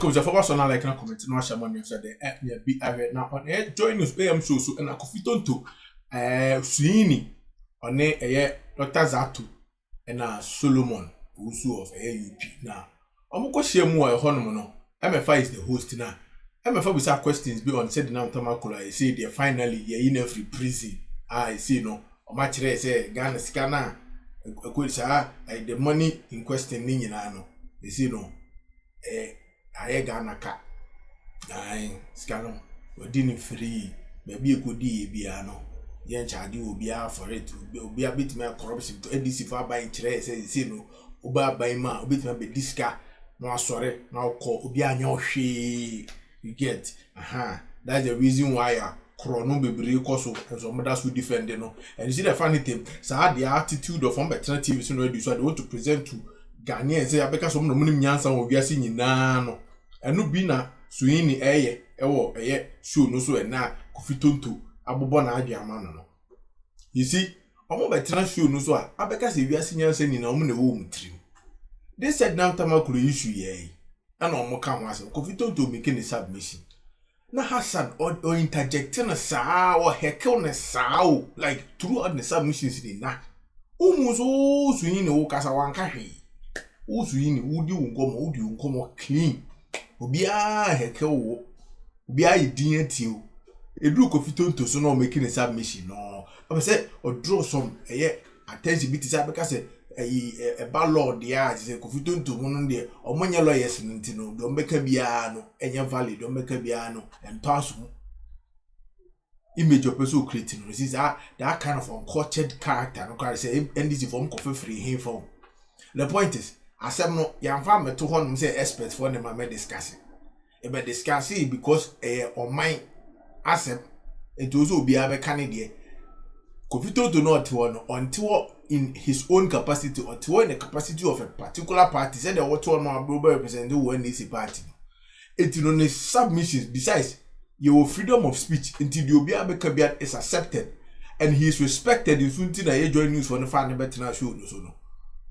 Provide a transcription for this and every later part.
Okay, so for us on like na comment no share money so the be awe na on join us AM show so na Kofi Tonto Suhuyini on Dr. Zato na Solomon Usu of UP na omukọ share mu a honom no MFI is the host na MFI we say questions be on said na Tamakula I say they finally in every prison I see no o ma kire say Ghana sika na the money in question ni nyina no they say no aye Ghana ka sika no odi ni free maybe e kodi e bia no yen charge obi for it obi a bit me corruption to edc for buy kire say no oba buy ma obi me be diska no asore na okọ obi anya ohwe you get that's the reason why Krono bebre koso and some others who defend no and you see the funny thing so the attitude of alternative so they want to present to Ghanaians say abeka some no munim nyansa wo wiase nyina no eno bi na Suhuyini ewo show no so na Kofi Tonto abobo na adwe amano no you see omo betra show no so abeka say wiase nyansa nyina omo na wo mutrim they said now Tamakulu issue and omo ka ho asem Kofi Tonto making a submission na Hassan or interjecting a sa or heckle na sa like throughout the submissions in na almost all Suhuyini o kasa wanka hwe o Suhuyini udi unkomo clean obia heckle wo obia idin atio edu Kofi Tonto so no making a submission no I say or draw some attention bit say because a bad lord there say Kofi Tonto no there omonye lawyers nti no do mbeka bia no enya valid do mbeka bia no and pass image of person creating no is that kind of uncultured character no can say NDC form Kofi free him for the point is asem no yamfa meto honum say experts for them ma discuss e be discuss because on my asem it was obi abeka ne de Kofi Tonto not one until in his own capacity or to in the capacity of a particular party said what one more represent one is party. It on his submissions besides your freedom of speech until the Obi Abekabiat is accepted and he is respected in something that join news for the fan better show no.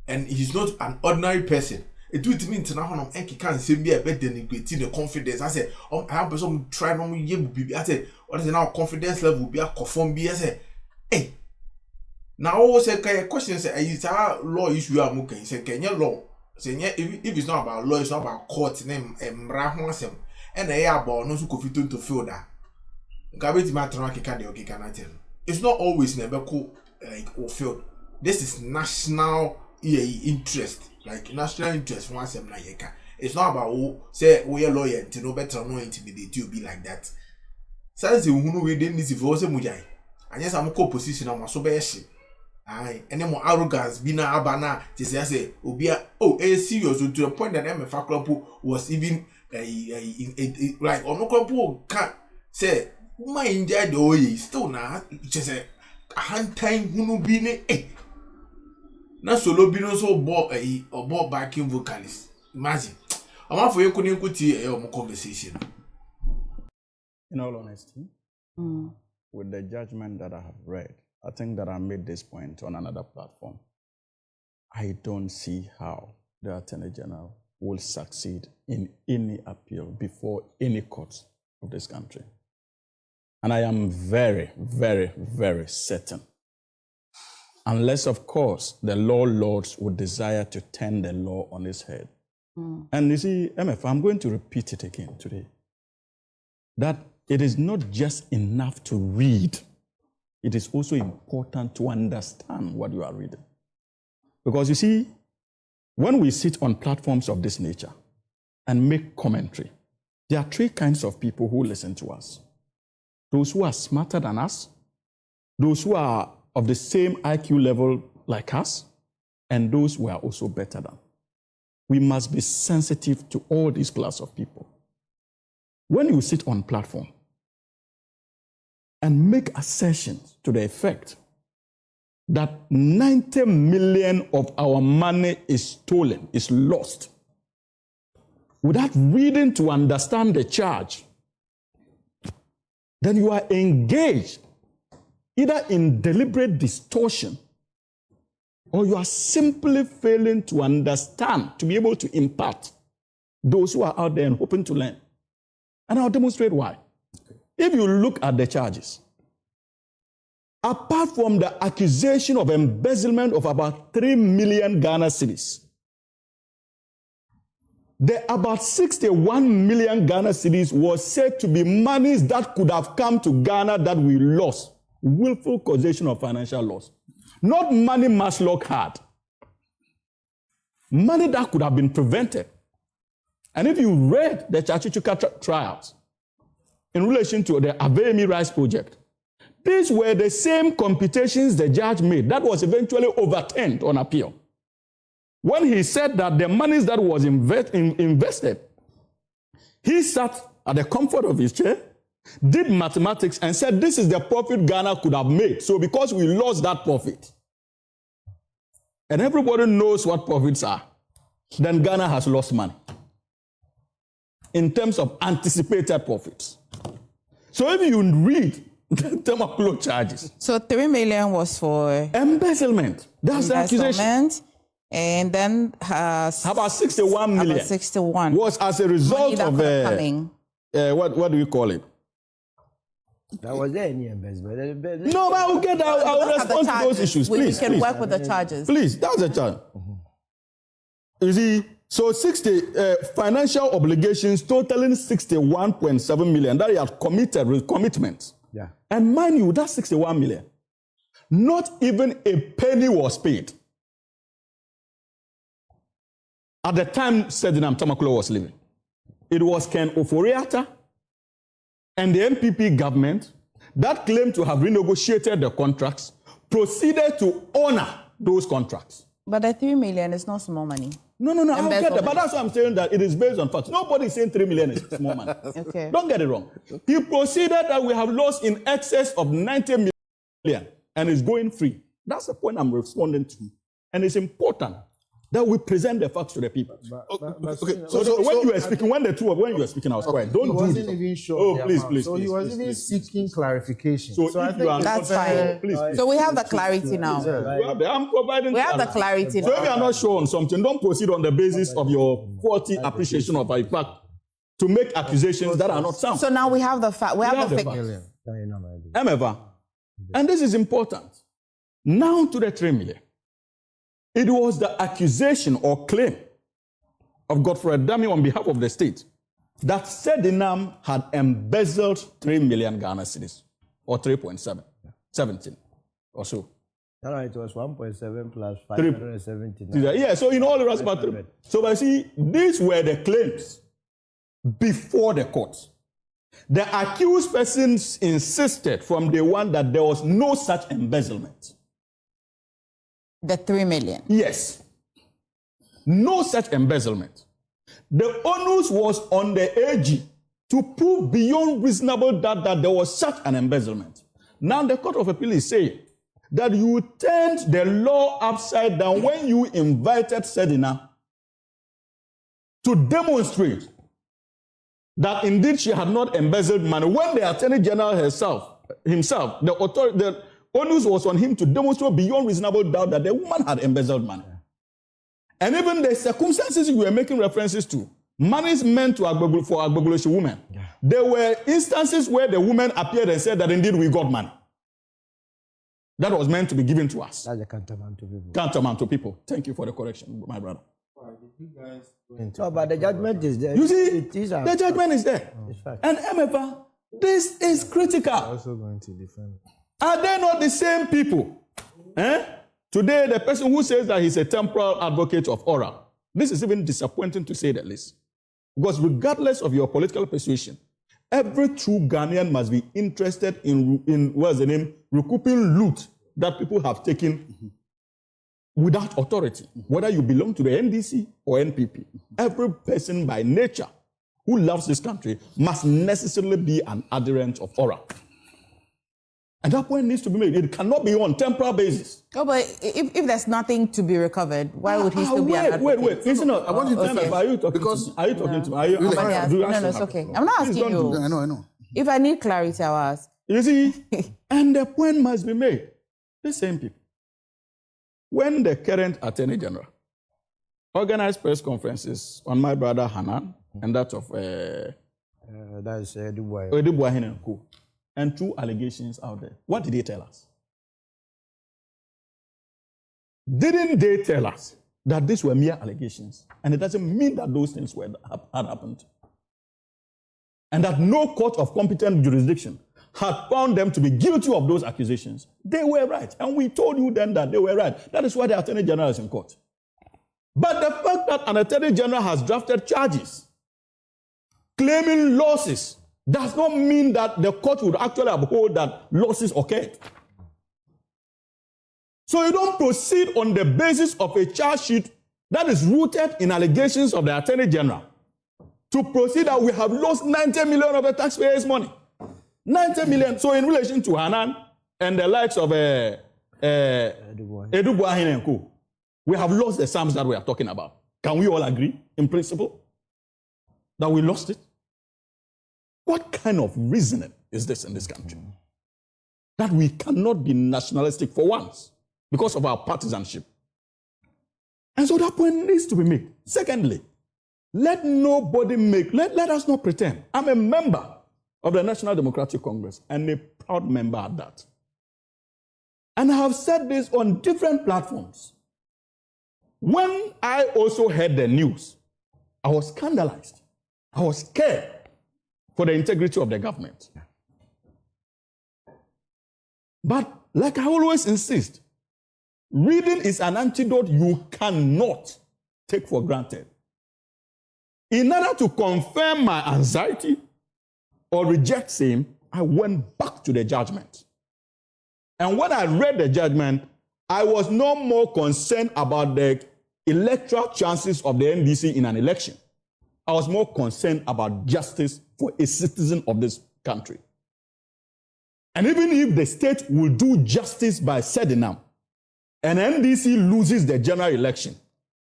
And he's not an ordinary person. It would mean to now Enki can say me a better denigrating the confidence. I said, I have some try no be I said, what is now confidence level be a conform be I said, hey. Now, always say question say is a law issue am okay. Say Kenya law. Say if it's not about law, it's not about court name mra ho asem. And about no so Kofi Tonto feel that. Gabeti matron keka de okeka na tell. It's not always never cool like or field. This is national interest, like national interest one asem na yeka. It's not about say we a lawyer to no better no intimidate you be like that. Since you know we didn't this for say mujai. And yes I'm co-position am so be she. Any more arrogance be na abana to say obia serious to the point that MFA club was even like on no club can say my India the still na just a hand time hunu bi ne na solo bi no so bo backing vocalist imagine am for you couldn't conversation. In all honesty, with the judgment that I have read, I think that I made this point on another platform. I don't see how the Attorney General will succeed in any appeal before any court of this country. And I am very, very, very certain. Unless, of course, the law lords would desire to turn the law on its head. And you see, MF, I'm going to repeat it again today. That it is not just enough to read. It is also important to understand what you are reading. Because you see, when we sit on platforms of this nature and make commentary, there are three kinds of people who listen to us. Those who are smarter than us, those who are of the same IQ level like us, and those who are also better than. We must be sensitive to all these class of people. When you sit on platform, and make assertions to the effect that 90 million of our money is stolen, is lost, without reading to understand the charge, then you are engaged either in deliberate distortion or you are simply failing to understand, to be able to impart those who are out there and hoping to learn. And I'll demonstrate why. Okay. If you look at the charges, apart from the accusation of embezzlement of about 3 million Ghana cedis, the about 61 million Ghana cedis was said to be monies that could have come to Ghana that we lost. Willful causation of financial loss. Not money Maslow had. Money that could have been prevented. And if you read the Chachichuka trials in relation to the Avemi Rice project, these were the same computations the judge made that was eventually overturned on appeal. When he said that the monies that was invested, he sat at the comfort of his chair, did mathematics, and said, this is the profit Ghana could have made. So because we lost that profit, and everybody knows what profits are, then Ghana has lost money in terms of anticipated profits. So if you read the Temaklo charges. So 3 million was for embezzlement. That's the accusation. And then how about 61 million? About 61 was as a result of what do you call it? That was there any embezzlement? No, but I'll get that. I'll respond to those issues. Please, we can work with the charges. Please, that's the charge. You see, so 60 financial obligations totaling 61.7 million that he had committed with commitments. Yeah. And mind you, that's 61 million. Not even a penny was paid. At the time Sedinam Tamaklo was living, it was Ken Oforiatta and the MPP government that claimed to have renegotiated the contracts proceeded to honor those contracts. But the 3 million is not small money. No, I get that. But that's why I'm saying that it is based on facts. Nobody is saying 3 million is small money. Okay. Don't get it wrong. He proceeded that we have lost in excess of 90 million and is going free. That's the point I'm responding to. And it's important that we present the facts to the people. Okay. So when you were speaking, when you were speaking, I was quiet. Don't do this. Even sure. Oh, please. So he was even seeking clarification. So I think that's fine. Please. So we have the clarity now. I'm providing. We have the clarity now. So if you are not sure on something, don't proceed on the basis of your faulty appreciation of a fact to make accusations that are not sound. So now we have the fact. We have the figures. And this is important. Now to the 3 million. It was the accusation or claim of Godfrey Dami on behalf of the state that Sedinam had embezzled 3 million Ghana cedis, or 3.17 or so. No, it was 1.7 plus 579. Yeah, so in all it was about 3. So I see, these were the claims before the court. The accused persons insisted from day one that there was no such embezzlement. The 3 million. Yes. No such embezzlement. The onus was on the AG to prove beyond reasonable doubt that there was such an embezzlement. Now the Court of Appeal is saying that you turned the law upside down when you invited Sedina to demonstrate that indeed she had not embezzled money. When the Attorney General himself, the onus was on him to demonstrate beyond reasonable doubt that the woman had embezzled money. And even the circumstances we were making references to, money is meant to for Agbogloshi women. Yeah. There were instances where the woman appeared and said that indeed we got money. That was meant to be given to us. That's a countermand to people. Countermand to people. Thank you for the correction, my brother. No, but the judgment is there. You see, the judgment is there. And MFA, this is critical. I'm also going to defend. Are they not the same people? Today, the person who says that he's a temporal advocate of oral, this is even disappointing to say the least. Because regardless of your political persuasion, every true Ghanaian must be interested in what's the name, recouping loot that people have taken without authority, whether you belong to the NDC or NPP. Every person by nature who loves this country must necessarily be an adherent of oral. And that point needs to be made. It cannot be on temporal basis. Oh, but if there's nothing to be recovered, why would he still be an advocate? Wait. Listen, I want you to tell me, are you talking to me? Are you, no, it's okay. I'm not asking you. I know. If I need clarity, I'll ask. You see, and the point must be made. The same people. When the current Attorney General, organized press conferences on my brother Hanan and that of That's Dubois. Oedibuahin and Co. And 2 allegations out there. What did they tell us? Didn't they tell us that these were mere allegations? And it doesn't mean that those things had happened. And that no court of competent jurisdiction had found them to be guilty of those accusations. They were right. And we told you then that they were right. That is why the Attorney General is in court. But the fact that an Attorney General has drafted charges claiming losses does not mean that the court would actually uphold that losses occurred. So you don't proceed on the basis of a charge sheet that is rooted in allegations of the Attorney General to proceed that we have lost 90 million of the taxpayers' money. 90 million. So in relation to Hanan and the likes of Edubuahin and Co., we have lost the sums that we are talking about. Can we all agree in principle that we lost it? What kind of reasoning is this in this country? That we cannot be nationalistic for once because of our partisanship. And so that point needs to be made. Secondly, let us not pretend. I'm a member of the National Democratic Congress and a proud member at that. And I have said this on different platforms. When I also heard the news, I was scandalized. I was scared for the integrity of the government. But like I always insist, reading is an antidote you cannot take for granted. In order to confirm my anxiety or reject same, I went back to the judgment. And when I read the judgment, I was no more concerned about the electoral chances of the NDC in an election. I was more concerned about justice for a citizen of this country. And even if the state will do justice by Sedinam and NDC loses the general election,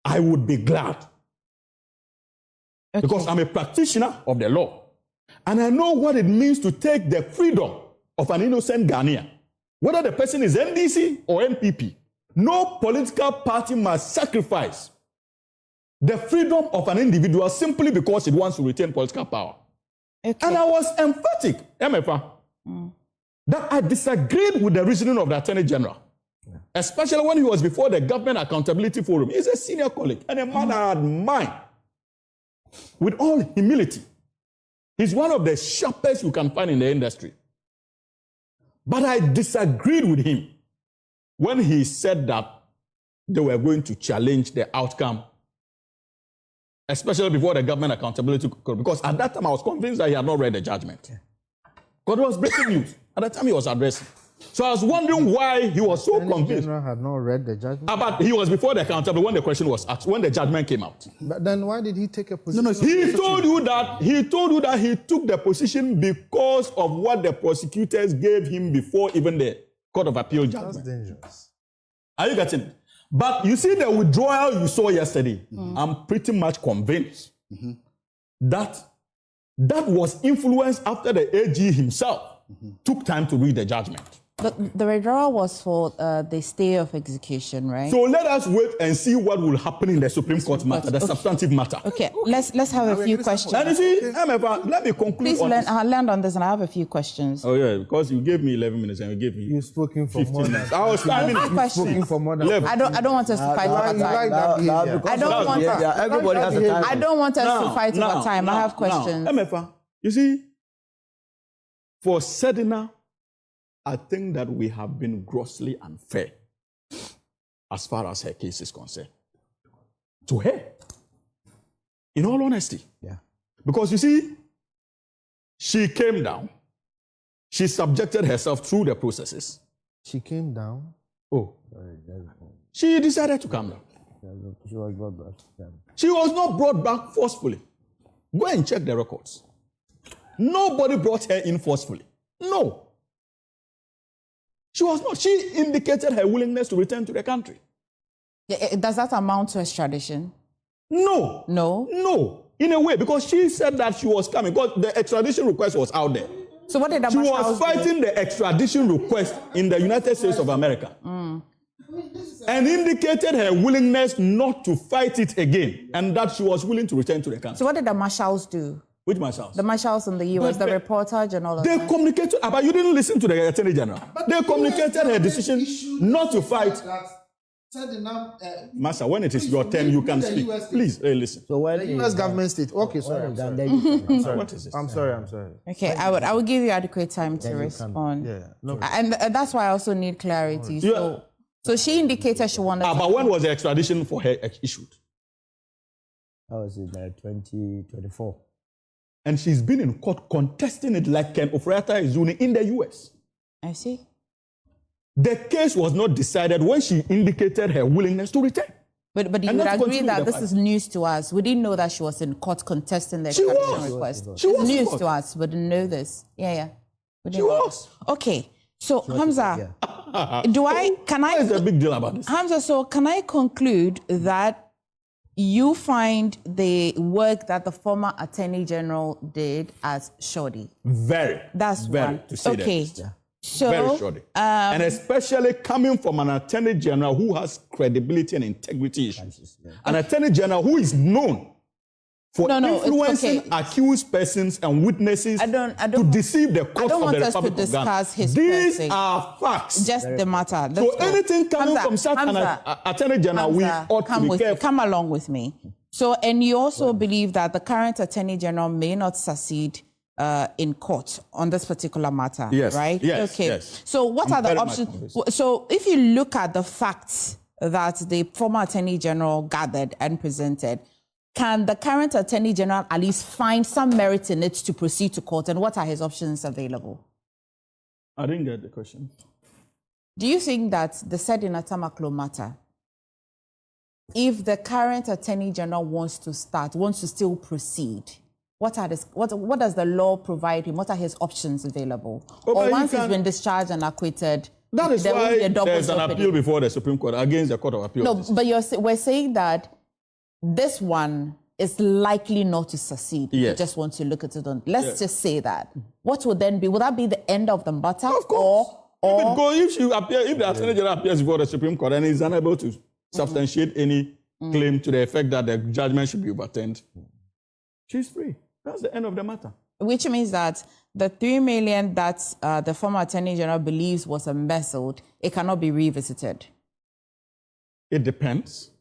I would be glad. Okay. Because I'm a practitioner of the law. And I know what it means to take the freedom of an innocent Ghanaian. Whether the person is NDC or NPP, no political party must sacrifice the freedom of an individual simply because it wants to retain political power. Okay. And I was emphatic, MFA, that I disagreed with the reasoning of the Attorney General, especially when he was before the Government Accountability Forum. He's a senior colleague and a man I admire. With all humility, he's one of the sharpest you can find in the industry. But I disagreed with him when he said that they were going to challenge the outcome, especially before the Government Accountability Forum, because at that time I was convinced that he had not read the judgment. Because it was breaking news at the time he was addressing. So I was wondering why he was so convinced. The General had not read the judgment. But he was before the accountability when the question was asked, when the judgment came out. But then why did he take a position? No, he told you that he took the position because of what the prosecutors gave him before even the Court of Appeal judgment. That's dangerous. Are you getting it? But you see the withdrawal you saw yesterday. I'm pretty much convinced that was influenced after the AG himself took time to read the judgment. The withdrawal was for the stay of execution, right? So let us wait and see what will happen in the Supreme Court matter, the substantive matter. Okay, let's have a few questions. Let me see, let me conclude. Please land on this, and I have a few questions. Oh yeah, because you gave me 11 minutes and you gave me. You've spoken for 15 more than. minutes. I was 5 minutes. You've spoken for more than. I don't want us to fight over time. Everybody has a time. I don't want us to fight over time. I have questions. MFA, you see, for Sedina, I think that we have been grossly unfair as far as her case is concerned. To her. In all honesty. Yeah. Because you see, she came down. She subjected herself through the processes. She came down. Oh. She decided to come down. She was brought back. She was not brought back forcefully. Go and check the records. Nobody brought her in forcefully. No. She was not. She indicated her willingness to return to the country. Does that amount to extradition? No. No? No. In a way, because she said that she was coming, because the extradition request was out there. So what did the She was fighting the extradition request in the United States of America. and indicated her willingness not to fight it again, and that she was willing to return to the country. So what did the marshals do? Which marshals? The marshals in the US, the reportage and all of They that. communicated, but you didn't listen to the Attorney General. They communicated her decision not to fight. Master, when it is your turn, you can speak. Please, listen. So when the US government state, okay, sorry. What is this? I'm sorry. Okay, I would give you adequate time to respond. And that's why I also need clarity. So she indicated she wanted. But when was the extradition for her issued? That was in 2024. And she's been in court contesting it like Ken Ofriata Izuni in the US. I see. The case was not decided when she indicated her willingness to return. But you would agree that this is news to us. We didn't know that she was in court contesting the extradition request. She was news to us. We didn't know this. Yeah. She was. Okay. So Hamza, What is the big deal about this? Hamza, so can I conclude that you find the work that the former Attorney General did as shoddy? That's very, one. to say okay. that. So, very shoddy. And especially coming from an Attorney General who has credibility and integrity issues. An Attorney General who is known for influencing accused persons and witnesses to deceive the court of the Republic of Ghana. These are facts. Just the matter. So anything coming from such an Attorney General, we ought to be careful. Come along with me. So, and you also believe that the current Attorney General may not succeed in court on this particular matter, right? Yes, okay. yes. So what are the options? So if you look at the facts that the former Attorney General gathered and presented, can the current Attorney General at least find some merit in it to proceed to court? And what are his options available? I didn't get the question. Do you think that the said in Atamaklo matter, if the current Attorney General wants to still proceed, what does the law provide him? What are his options available? Or once he's been discharged and acquitted, that is why there's an appeal before the Supreme Court against the Court of Appeal. No, but we're saying that this one is likely not to succeed. Yes. You just want to look at it on. Let's just say that. What would then be? Would that be the end of the matter? Of course. If the Attorney General appears before the Supreme Court and is unable to substantiate any claim to the effect that the judgment should be overturned, she's free. That's the end of the matter. Which means that the 3 million that the former Attorney General believes was embezzled, it cannot be revisited. It depends.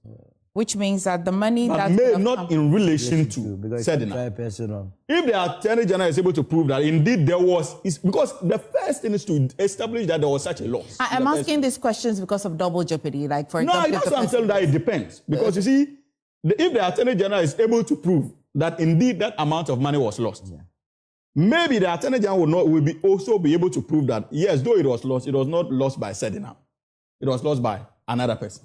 Which means that the money that may not in relation to Sedina. If the Attorney General is able to prove that indeed there was, because the first thing is to establish that there was such a loss. I'm asking these questions because of double jeopardy. Like for example, that's what I'm telling that it depends. Because you see, if the Attorney General is able to prove that indeed that amount of money was lost, maybe the Attorney General will also be able to prove that yes, though it was lost, it was not lost by Sedina. It was lost by another person.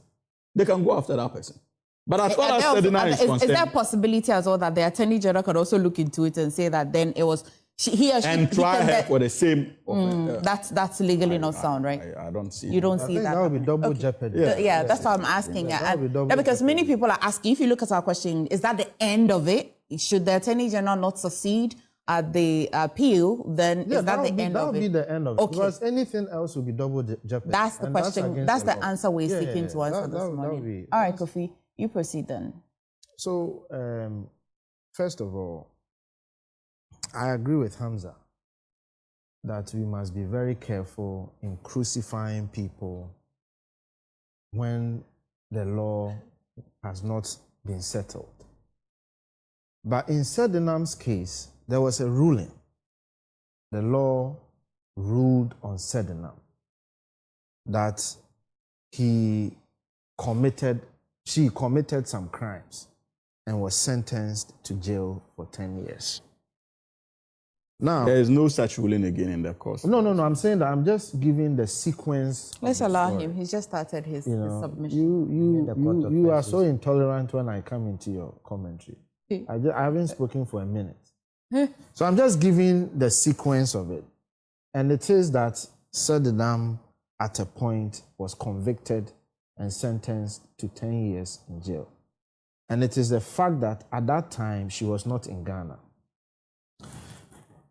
They can go after that person. But as far as Sedina is concerned, is there a possibility as well that the Attorney General could also look into it and say that then it was he or she and try her for the same offense? That's legally not sound, right? I don't see. You don't see that. That would be double jeopardy. That's what I'm asking. Because many people are asking. If you look at our question, is that the end of it? Should the Attorney General not succeed at the appeal, then is that the end of it? That would be the end of it. Because anything else would be double jeopardy. That's the question. That's the answer we're seeking to answer this morning. All right, Kofi, you proceed then. So, first of all, I agree with Hamza that we must be very careful in crucifying people when the law has not been settled. But in Sedinam's case, there was a ruling. The law ruled on Sedinam that she committed some crimes and was sentenced to jail for 10 years. Now, there is no such ruling again in the course. No. I'm saying that I'm just giving the sequence. Let's allow him. He's just started his submission. You are so intolerant when I come into your commentary. I haven't spoken for a minute. So I'm just giving the sequence of it. And it is that Sedinam at a point was convicted and sentenced to 10 years in jail. And it is the fact that at that time she was not in Ghana.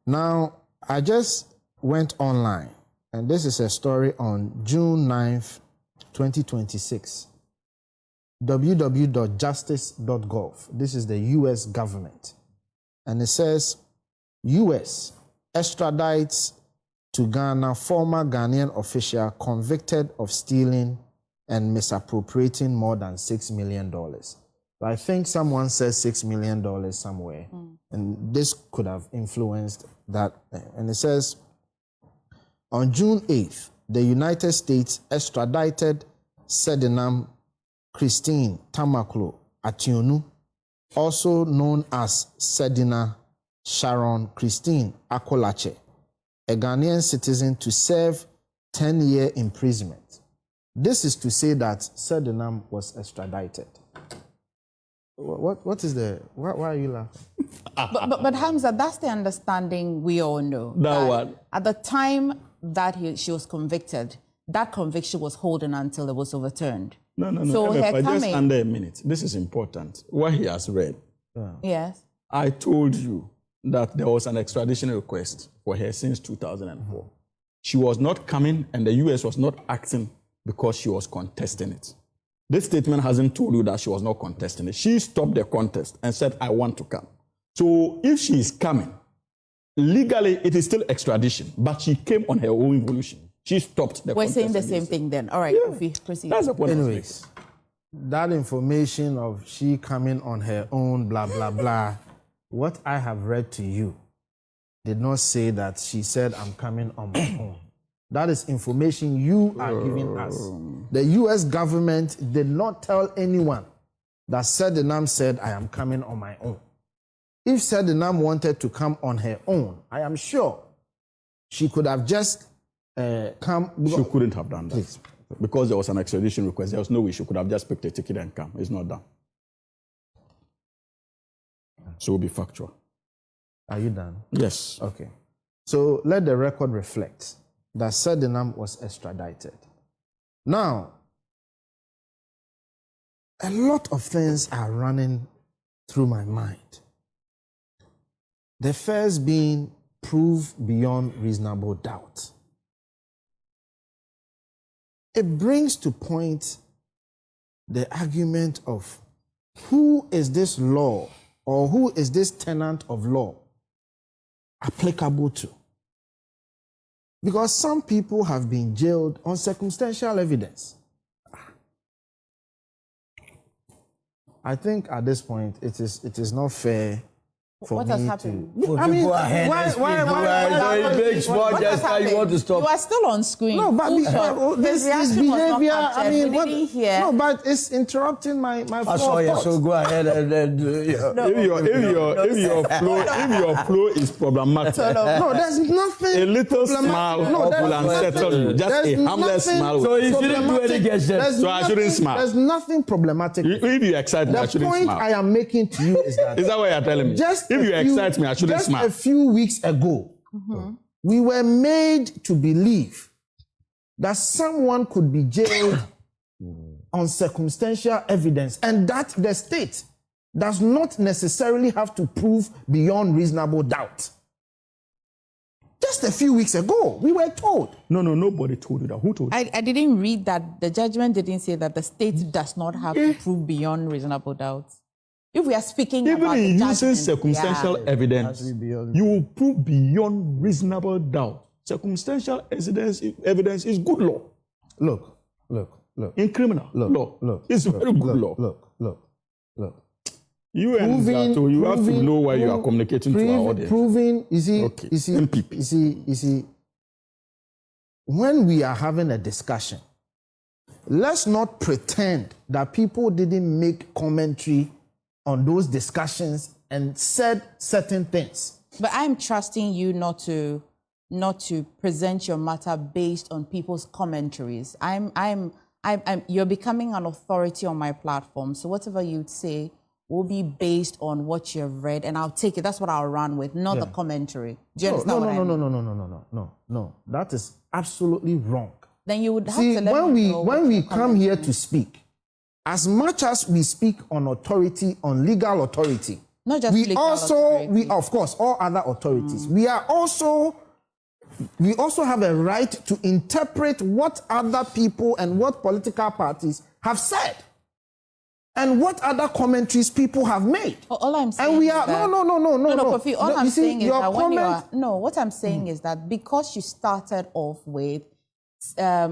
Now, I just went online, and this is a story on June 9th, 2026. www.justice.gov. This is the U.S. government. And it says, U.S. extradites to Ghana former Ghanaian official convicted of stealing and misappropriating more than $6 million. I think someone says $6 million somewhere, and this could have influenced that. And it says, on June 8th, the United States extradited Sedinam Christine Tamaklo Ationu, also known as Sedina Sharon Christine Akolache, a Ghanaian citizen, to serve 10-year imprisonment. This is to say that Sedinam was extradited. What is the... Why are you laughing? But Hamza, that's the understanding we all know. That what? At the time that she was convicted, that conviction was holding until it was overturned. No. So MFI, just under a minute. This is important. What he has read. Yes. I told you that there was an extradition request for her since 2004. She was not coming, and the U.S. was not acting because she was contesting it. This statement hasn't told you that she was not contesting it. She stopped the contest and said, I want to come. So if she is coming, legally it is still extradition, but she came on her own volition. She stopped the contest. We're saying the same thing then. All right, Kofi, proceed. That's the point. Anyways, that information of she coming on her own, blah, blah, blah, what I have read to you did not say that she said, I'm coming on my own. That is information you are giving us. The U.S. government did not tell anyone that Sedinam said, I am coming on my own. If Sedinam wanted to come on her own, I am sure she could have just come. She couldn't have done that. Please. Because there was an extradition request. There was no way she could have just picked a ticket and come. It's not done. So we'll be factual. Are you done? Yes. Okay. So let the record reflect that Sedinam was extradited. Now, a lot of things are running through my mind. The first being proof beyond reasonable doubt. It brings to point the argument of who is this law or who is this tenant of law applicable to? Because some people have been jailed on circumstantial evidence. I think at this point it is not fair for what me has happened? I mean, Go ahead. why You want to stop. You are still on screen. No, but this behavior, I mean, we didn't hear. No, but it's interrupting my flow of thought. So go ahead and If your flow is problematic, No, there's nothing. a little smile will unsettle you. Just a harmless smile. So you shouldn't do any gestures. So I shouldn't smile. There's nothing problematic. If you excite me, I The shouldn't point smile. I am making to you is that Is that what you're telling me? If you excite me, I shouldn't smile. Just a few weeks ago, we were made to believe that someone could be jailed on circumstantial evidence and that the state does not necessarily have to prove beyond reasonable doubt. Just a few weeks ago, we were told. No, nobody told you that. Who told you? I didn't read that. The judgment didn't say that the state does not have to prove beyond reasonable doubt. If we are speaking Even about in the using judgment, circumstantial evidence, you will prove beyond reasonable doubt. Circumstantial evidence is good law. Look. In criminal law, it's very good law. Look. You and Zato, you have to know why you are communicating to our audience. Proving, you see, MPP. you see, when we are having a discussion, let's not pretend that people didn't make commentary on those discussions and said certain things. But I'm trusting you not to present your matter based on people's commentaries. You're becoming an authority on my platform. So whatever you'd say will be based on what you've read, and I'll take it. That's what I'll run with, not the commentary. Do you understand what I mean? No. That is absolutely wrong. Then you would have See, to let me know when we come here to speak, as much as we speak on authority, on legal authority, not just we legal also, authority. of course, all other authorities, we are also we also have a right to interpret what other people and what political parties have said and what other commentaries people have made. All I'm saying and we is are that, no, Kofi, all I'm saying is that when you comment, are, no, what I'm saying is that because you started off with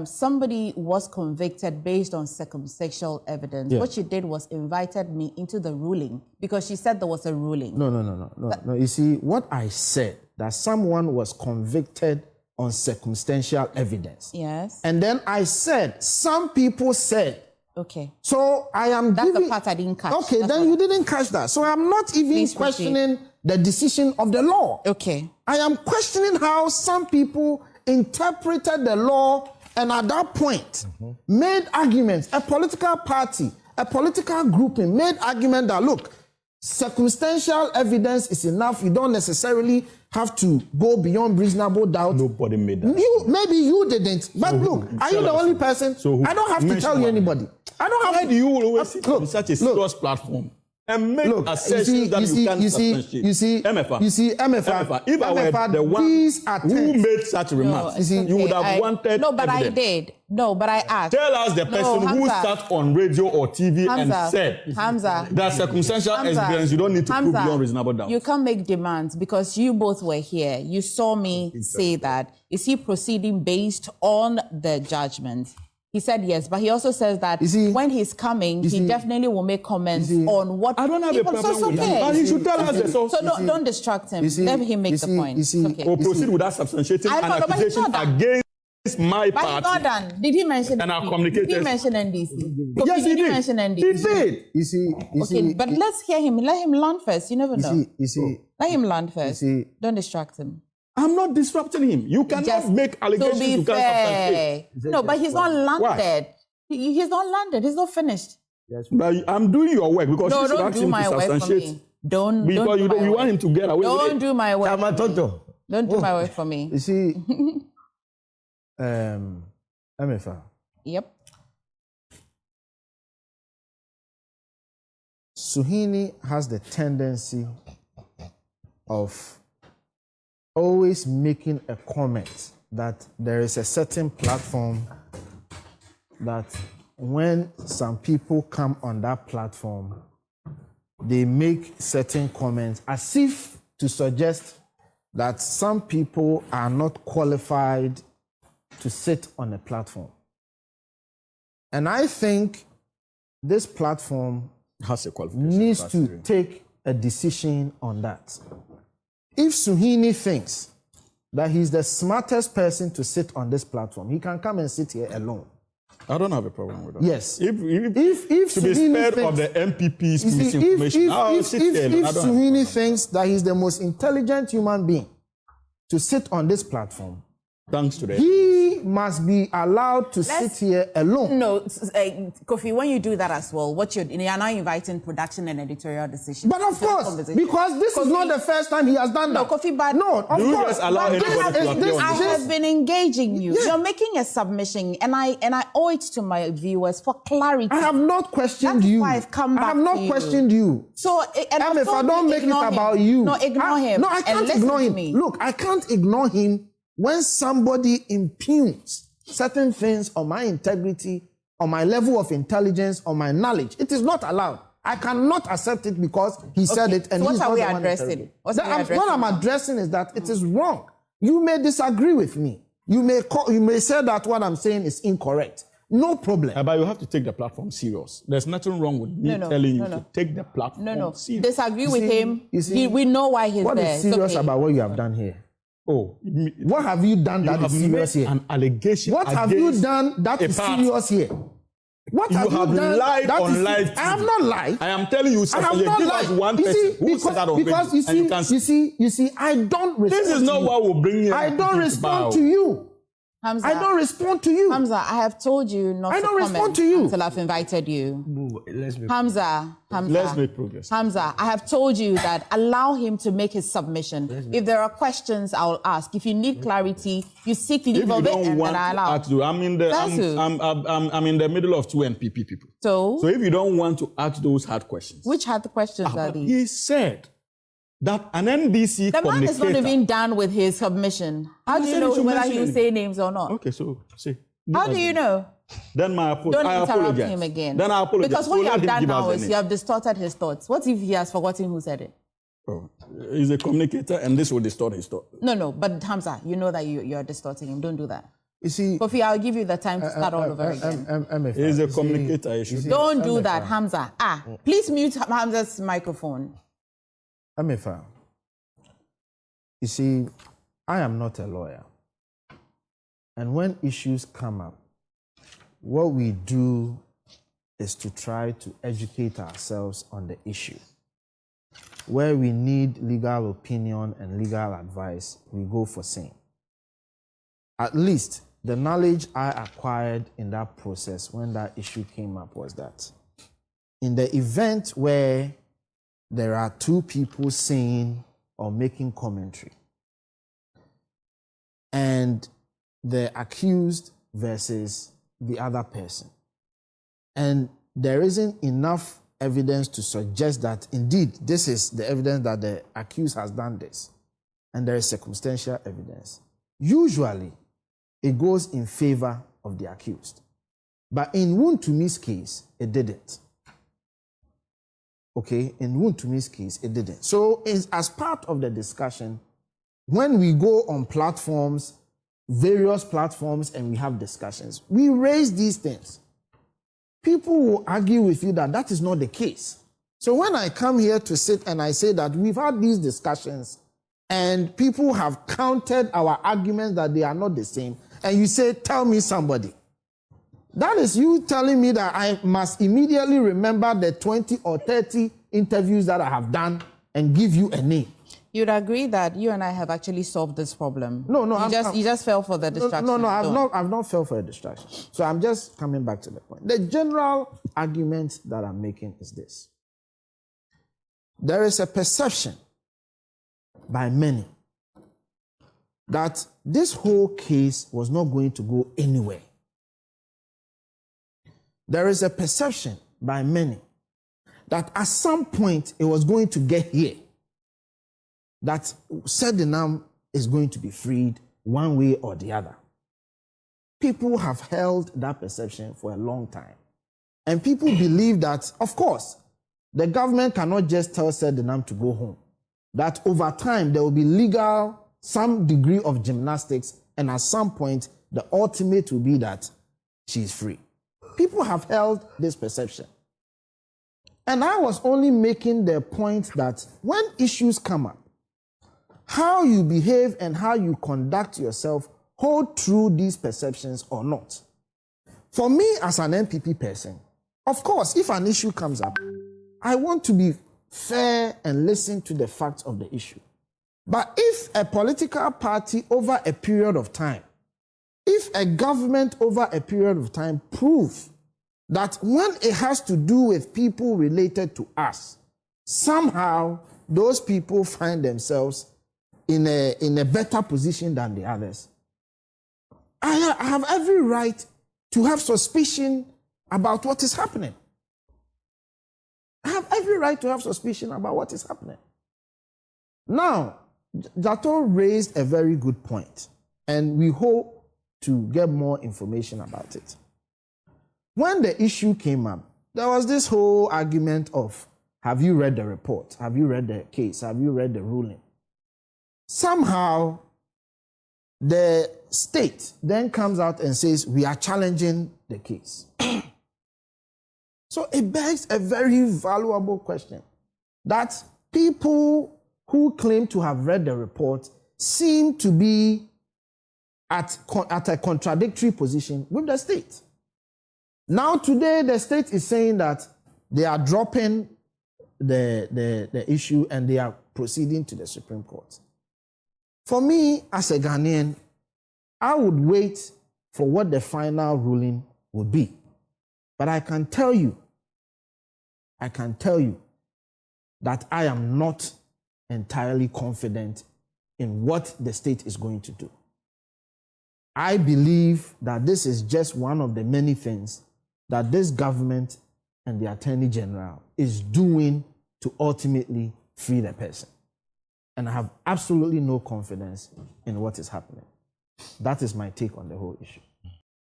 somebody was convicted based on circumstantial evidence. What she did was invited me into the ruling because she said there was a ruling. No. You see, what I said, that someone was convicted on circumstantial evidence. Yes. And then I said, some people said. Okay. So I am That's the part I didn't catch. Okay, That's then you didn't catch that. So I'm not even questioning the decision of the law. Okay. I am questioning how some people interpreted the law and at that point made arguments. A political party, a political grouping made argument that, look, circumstantial evidence is enough. You don't necessarily have to go beyond reasonable doubt. Nobody made that. Maybe you didn't. But look, are you the only person? I don't have to tell you anybody. I don't have Why to. do you always sit on such a serious platform and make assertions that you can't substantiate? You see, MFA. If I were the one who made such remarks, you would have wanted No, but evidence. I did. No, but I asked. Tell us the person who sat on radio or TV and said that circumstantial evidence, you don't need to prove beyond reasonable doubt. You can't make demands because you both were here. You saw me say that. Is he proceeding based on the judgment? He said yes, but he also says that when he's coming, he definitely will make comments on what... I don't have a problem with that. But he should tell us the source. So don't distract him. Let him make the point. Or proceed without substantiating an accusation against my party. But he's not done. Did he mention and our communicators? Did he mention NDC? Yes, he did. Mention NDC? He did. You see, but let's hear him. Let him land first. You never know. Let him land first. Don't distract him. I'm not disrupting him. You cannot make allegations you can't substantiate. No, but he's not landed. He's not landed. He's not finished. Yes, but I'm doing your work because you should ask him to substantiate. Don't you want him to get away with it. Don't do my work. Tonto. Don't do my work for me. You see, MFA. Yep. Suhuyini has the tendency of always making a comment that there is a certain platform that when some people come on that platform, they make certain comments as if to suggest that some people are not qualified to sit on a platform. And I think this platform has a qualification needs to take a decision on that. If Suhuyini thinks that he's the smartest person to sit on this platform, he can come and sit here alone. I don't have a problem with that. Yes. If to be Suhuyini spared thinks, of the MPP's misinformation, if Suhuyini thinks that he's the most intelligent human being to sit on this platform, thanks to that, he must be allowed to sit here alone. No, Kofi, when you do that as well, you're now inviting production and editorial decisions. But of course, because this is not the first time he has done that. No, Kofi, but no, of course. You just allow anybody to appear on I have been engaging you. Yeah. You're making a submission, and I owe it to my viewers for clarity. I have not questioned you. Why I've come back I have not questioned you. So, if I don't make it about you. No, ignore him. No, I can't ignore him. Look, I can't ignore him when somebody impugns certain things on my integrity, on my level of intelligence, on my knowledge. It is not allowed. I cannot accept it because he said it and so he's not the one addressing? What I'm addressing is that it is wrong. You may disagree with me. You may say that what I'm saying is incorrect. No problem. But you have to take the platform serious. There's nothing wrong with me telling you to take the platform serious. Disagree with him. We know why he's what there. What is serious about what you have done here? Oh, what have you done that is serious here? An allegation. What have you done that is serious here? What have you done? Lied on live TV. I have not lied. I am telling you, I have not lied. One person who said that on because you see, I don't respond. This is not what will bring you. I don't respond to you. Hamza, I don't respond to you. Hamza, I have told you not to comment until I've invited you. Hamza, let's make progress. Hamza, I have told you that allow him to make his submission. If there are questions, I will ask. If you need clarity, you seek leave of it and I allow. I'm in the middle of two NPP people. So if you don't want to ask those hard questions. Which hard questions are these? He said that an NDC The man is not even done with his submission. How do you know whether he will say names or not? Okay, so see. How do you know? Then I Don't interrupt apologize. him again. Then I apologize. Because what So you let have him done give us now the is name. you have distorted his thoughts. What if he has forgotten who said it? Oh, he's a communicator, and this will distort his thought. No, but Hamza, you know that you're distorting him. Don't do that. You see, Kofi, I'll give you the time to start all over again. He's a communicator. He should. Don't do that, Hamza. Please mute Hamza's microphone. Amefa, you see, I am not a lawyer. And when issues come up, what we do is to try to educate ourselves on the issue. Where we need legal opinion and legal advice, we go for same. At least the knowledge I acquired in that process when that issue came up was that in the event where there are two people saying or making commentary and the accused versus the other person, and there isn't enough evidence to suggest that indeed this is the evidence that the accused has done this, and there is circumstantial evidence, usually it goes in favor of the accused. But in Wuntumi's case, it didn't. Okay, in Wuntumi's case, it didn't. So as part of the discussion, when we go on platforms, various platforms, and we have discussions, we raise these things. People will argue with you that that is not the case. So when I come here to sit and I say that we've had these discussions and people have countered our arguments that they are not the same, and you say, tell me somebody. That is you telling me that I must immediately remember the 20 or 30 interviews that I have done and give you a name. You'd agree that you and I have actually solved this problem. No, You just fell for the distraction. No, I've not fell for a distraction. So I'm just coming back to the point. The general argument that I'm making is this. There is a perception by many that this whole case was not going to go anywhere. There is a perception by many that at some point it was going to get here, that Sedinam is going to be freed one way or the other. People have held that perception for a long time. And people believe that, of course, the government cannot just tell Sedinam to go home. That over time there will be some degree of gymnastics, and at some point the ultimate will be that she is free. People have held this perception. And I was only making the point that when issues come up, how you behave and how you conduct yourself hold true these perceptions or not. For me as an MPP person, of course, if an issue comes up, I want to be fair and listen to the facts of the issue. But if a political party over a period of time, if a government over a period of time prove that when it has to do with people related to us, somehow those people find themselves in a better position than the others, I have every right to have suspicion about what is happening. I have every right to have suspicion about what is happening. Now, Jato raised a very good point, and we hope to get more information about it. When the issue came up, there was this whole argument of, have you read the report? Have you read the case? Have you read the ruling? Somehow, the state then comes out and says, we are challenging the case. So it begs a very valuable question that people who claim to have read the report seem to be at a contradictory position with the state. Now today, the state is saying that they are dropping the issue and they are proceeding to the Supreme Court. For me, as a Ghanaian, I would wait for what the final ruling would be. But I can tell you that I am not entirely confident in what the state is going to do. I believe that this is just one of the many things that this government and the Attorney General is doing to ultimately free the person. And I have absolutely no confidence in what is happening. That is my take on the whole issue.